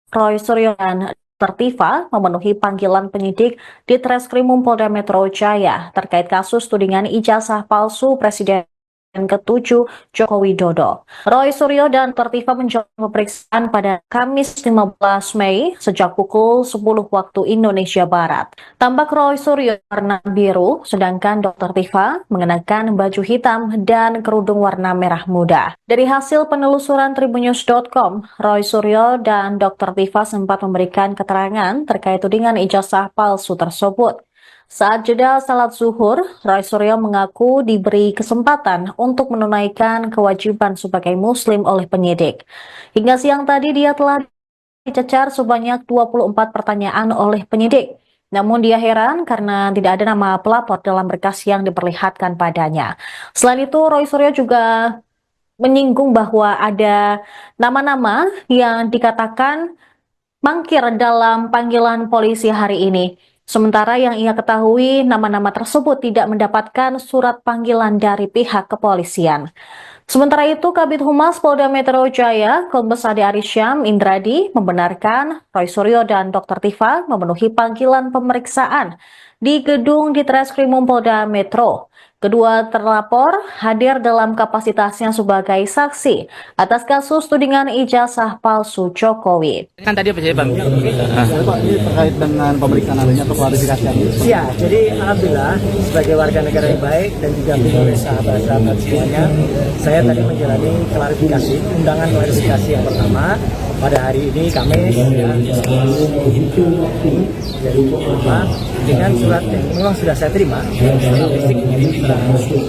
Roy Suryo dan Tertiva memenuhi panggilan penyidik di Treskrimum Polda Metro Jaya terkait kasus tudingan ijazah palsu Presiden ke-7 Joko Widodo. Roy Suryo dan Tertiva menjalani pemeriksaan pada Kamis 15 Mei sejak pukul 10 waktu Indonesia Barat. Tampak Roy Suryo warna biru, sedangkan Dr. Tifa mengenakan baju hitam dan kerudung warna merah muda. Dari hasil penelusuran tribunnews.com, Roy Suryo dan Dr. Tifa sempat memberikan keterangan terkait tudingan ijazah palsu tersebut. Saat jeda salat zuhur, Roy Suryo mengaku diberi kesempatan untuk menunaikan kewajiban sebagai muslim oleh penyidik. Hingga siang tadi dia telah dicecar sebanyak 24 pertanyaan oleh penyidik. Namun dia heran karena tidak ada nama pelapor dalam berkas yang diperlihatkan padanya. Selain itu, Roy Suryo juga menyinggung bahwa ada nama-nama yang dikatakan mangkir dalam panggilan polisi hari ini. Sementara yang ia ketahui, nama-nama tersebut tidak mendapatkan surat panggilan dari pihak kepolisian. Sementara itu, Kabid Humas Polda Metro Jaya, Kombes Ade Arisyam Indradi, membenarkan Roy Suryo dan Dr. Tifa memenuhi panggilan pemeriksaan di gedung di Treskrimum Polda Metro. Kedua terlapor hadir dalam kapasitasnya sebagai saksi atas kasus tudingan ijazah palsu Jokowi. Kan tadi apa sih Bang? Pak, ini terkait dengan pemeriksaan adanya atau klarifikasi ini. Ya, jadi alhamdulillah sebagai warga negara yang baik dan didampingi oleh sahabat-sahabat semuanya, saya tadi menjalani klarifikasi, undangan klarifikasi yang pertama pada hari ini Kamis ya, jadi dengan surat yang memang sudah saya terima, fisik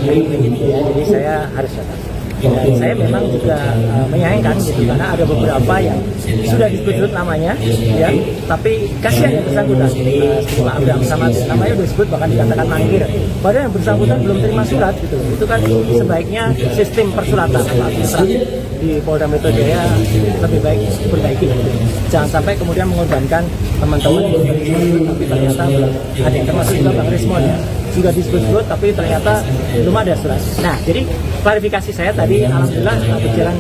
jadi saya harus datang. Dan saya memang juga menyayangkan gitu karena ada beberapa yang sudah disebut namanya ya, tapi kasihan yang bersangkutan Pak Abraham Samad namanya sudah disebut bahkan dikatakan mangkir, padahal yang bersangkutan belum terima surat gitu. Itu kan sebaiknya sistem persuratan administratif di Polda Metro Jaya lebih baik diperbaiki gitu. Jangan sampai kemudian mengorbankan teman-teman tapi ternyata ada yang termasuk juga Bang Rismon ya, sudah disebut-sebut tapi ternyata belum ada surat. Nah, jadi klarifikasi saya tadi alhamdulillah berjalan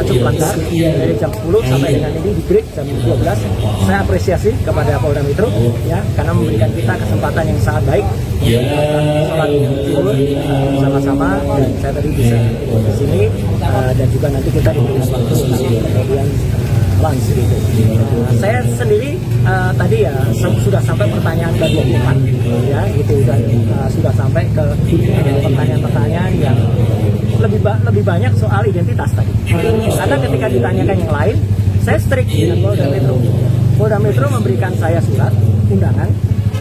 cukup lancar dari jam 10 sampai dengan ini di break jam 12. Saya apresiasi kepada Polda Metro ya karena memberikan kita kesempatan yang sangat baik sholat zuhur sama-sama, dan saya tadi bisa di sini dan juga nanti kita diberikan waktu kemudian lunch gitu. Saya sendiri tadi ya sudah sampai pertanyaan ke-24 ya gitu, dan sudah sampai ke pertanyaan-pertanyaan yang lebih banyak soal identitas tadi. Karena ketika ditanyakan yang lain, saya strict dengan Polda Metro. Polda Metro memberikan saya surat undangan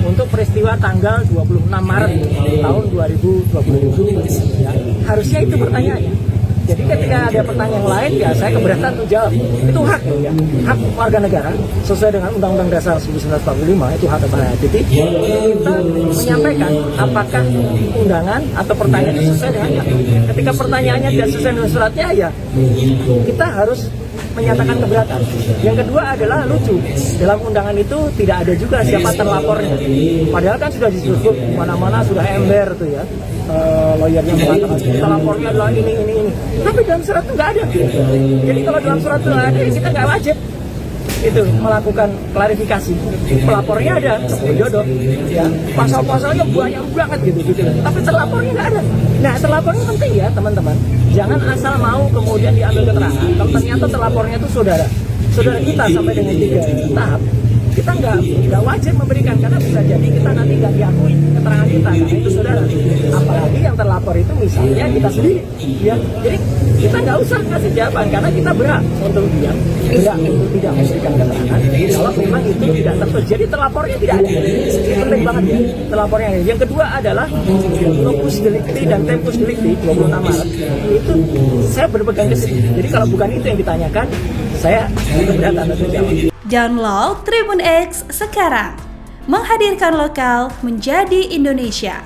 untuk peristiwa tanggal 26 Maret tahun 2020 ya. Harusnya itu pertanyaannya. Jadi ketika ada pertanyaan lain, ya saya keberatan untuk jawab. Itu hak ya, hak warga negara sesuai dengan Undang-Undang Dasar 1945, itu hak kepada titik. Kita menyampaikan apakah undangan atau pertanyaan itu sesuai dengan hak. Ketika pertanyaannya tidak sesuai dengan suratnya, ya kita harus menyatakan keberatan. Yang kedua adalah lucu, dalam undangan itu tidak ada juga siapa terlapornya. Padahal kan sudah disebut mana-mana sudah ember tuh ya. Lawyernya mengatakan terlapornya adalah ini. Tapi dalam surat itu nggak ada. Jadi kalau dalam surat itu nggak ada, kita nggak wajib itu melakukan klarifikasi. Pelapornya ada, Joko Widodo, ya pasal-pasalnya banyak banget gitu. Tapi terlapornya nggak ada. Nah, terlapornya penting ya teman-teman. Jangan asal mau kemudian diambil keterangan. Kalau ternyata terlapornya itu saudara kita sampai dengan 3 tahap, kita nggak wajib memberikan karena bisa jadi kita nanti nggak diakui keterangan kita karena itu saudara. Apalagi yang terlapor itu misalnya kita sendiri, ya. Jadi kita nggak usah kasih jawaban karena kita berhak untuk diam, berhak untuk tidak memberikan keterangan kalau memang itu tidak tertulis. Jadi terlapornya tidak ada. Ini penting banget ya, terlapornya ada. Yang kedua adalah locus delicti dan tempus delicti 26 Maret itu saya berpegang ke situ. Jadi kalau bukan itu yang ditanyakan, saya keberatan untuk jawab. Download Tribun X sekarang, menghadirkan lokal menjadi Indonesia.